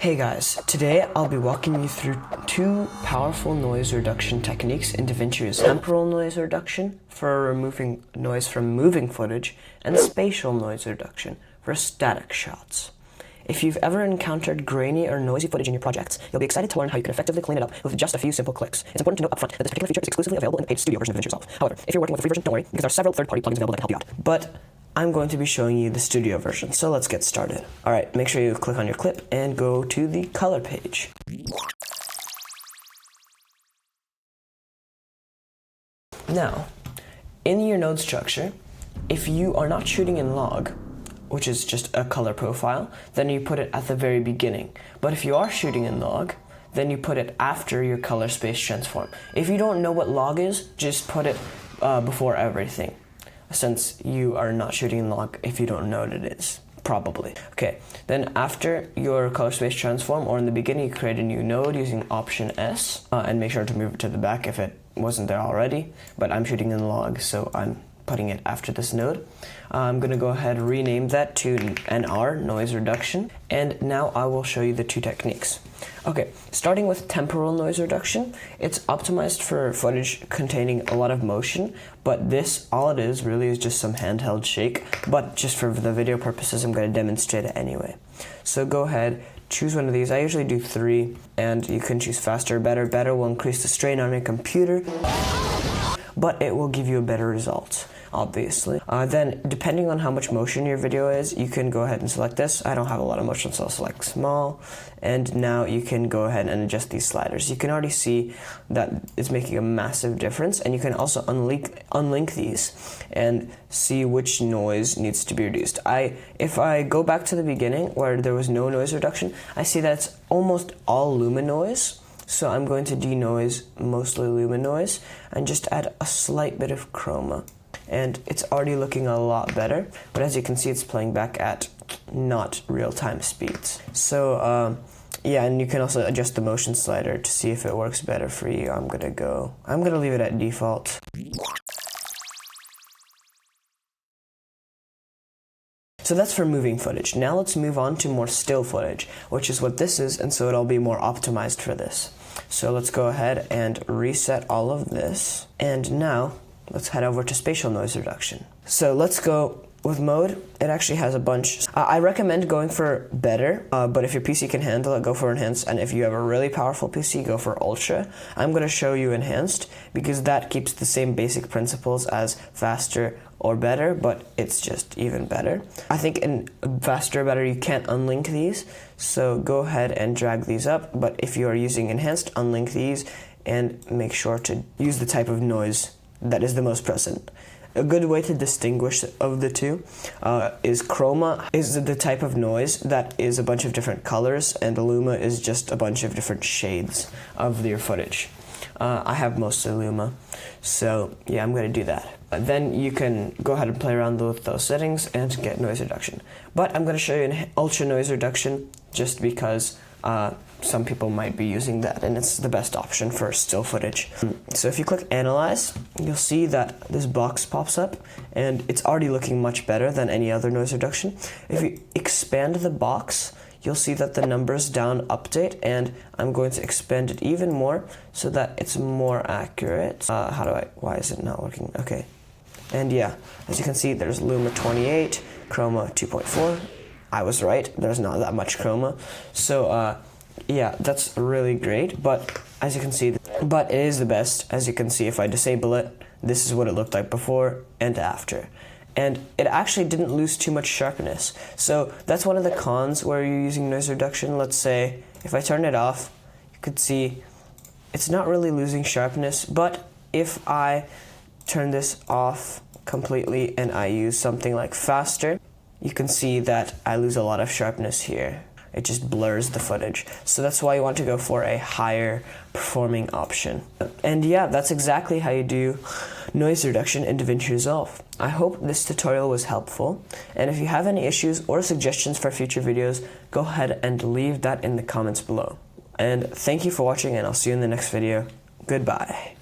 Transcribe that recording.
Hey guys, today I'll be walking you through two powerful noise reduction techniques in DaVinci Resolve: temporal noise reduction for removing noise from moving footage, and spatial noise reduction for static shots. If you've ever encountered grainy or noisy footage in your projects, you'll be excited to learn how you can effectively clean it up with just a few simple clicks. It's important to note upfront that this particular feature is exclusively available in the paid studio version of DaVinci Resolve. However, if you're working with a free version, don't worry, because there are several third-party plugins available that can help you out. But I'm going to be showing you the studio version, so let's get started. Alright, make sure you click on your clip and go to the color page. Now, in your node structure, if you are not shooting in log, which is just a color profile, then you put it at the very beginning. But if you are shooting in log, then you put it after your color space transform. If you don't know what log is, just put it before everything, since you are not shooting in log if you don't know what it is, probably. Okay, then after your color space transform, or in the beginning, you create a new node using Option S, and make sure to move it to the back if it wasn't there already, but I'm shooting in log, so I'm putting it after this node. I'm going to go ahead and rename that to NR, noise reduction, and now I will show you the two techniques. Okay, starting with temporal noise reduction, it's optimized for footage containing a lot of motion, but this, all it is really is just some handheld shake, but just for the video purposes, I'm going to demonstrate it anyway. So go ahead, choose one of these. I usually do 3, and you can choose faster or better. Better will increase the strain on your computer, but it will give you a better result, obviously. Then, depending on how much motion your video is, you can go ahead and select this. I don't have a lot of motion, so I'll select small. And now you can go ahead and adjust these sliders. You can already see that it's making a massive difference, and you can also unlink these and see which noise needs to be reduced. If I go back to the beginning where there was no noise reduction, I see that it's almost all lumen noise. So I'm going to denoise mostly lumen noise and just add a slight bit of chroma. And it's already looking a lot better, but as you can see, it's playing back at not real-time speeds. So yeah, and you can also adjust the motion slider to see if it works better for you. I'm gonna leave it at default. So that's for moving footage. Now let's move on to more still footage, which is what this is, and so it'll be more optimized for this. So let's go ahead and reset all of this. And now let's head over to spatial noise reduction. So let's go with mode. It actually has a bunch. I recommend going for better, but if your PC can handle it, go for enhanced. And if you have a really powerful PC, go for ultra. I'm going to show you enhanced because that keeps the same basic principles as faster or better, but it's just even better. I think in faster or better, you can't unlink these, so go ahead and drag these up. But if you are using enhanced, unlink these and make sure to use the type of noise that is the most present. A good way to distinguish of the two is chroma is the type of noise that is a bunch of different colors, and luma is just a bunch of different shades of your footage. I have mostly luma, so yeah, I'm going to do that. Then you can go ahead and play around with those settings and get noise reduction. But I'm going to show you an ultra noise reduction just because some people might be using that, and it's the best option for still footage. So if you click Analyze, you'll see that this box pops up, and it's already looking much better than any other noise reduction. If you expand the box, you'll see that the numbers down update, and I'm going to expand it even more so that it's more accurate. Why is it not working? Okay. And yeah, as you can see, there's Luma 28, Chroma 2.4. I was right, there's not that much chroma. So yeah, that's really great, but as you can see, but it is the best. As you can see, if I disable it, this is what it looked like before and after. And it actually didn't lose too much sharpness. So that's one of the cons where you're using noise reduction. Let's say, if I turn it off, you could see it's not really losing sharpness, but if I turn this off completely and I use something like faster, you can see that I lose a lot of sharpness here. It just blurs the footage. So that's why you want to go for a higher performing option. And yeah, that's exactly how you do noise reduction in DaVinci Resolve. I hope this tutorial was helpful. And if you have any issues or suggestions for future videos, go ahead and leave that in the comments below. And thank you for watching, and I'll see you in the next video. Goodbye.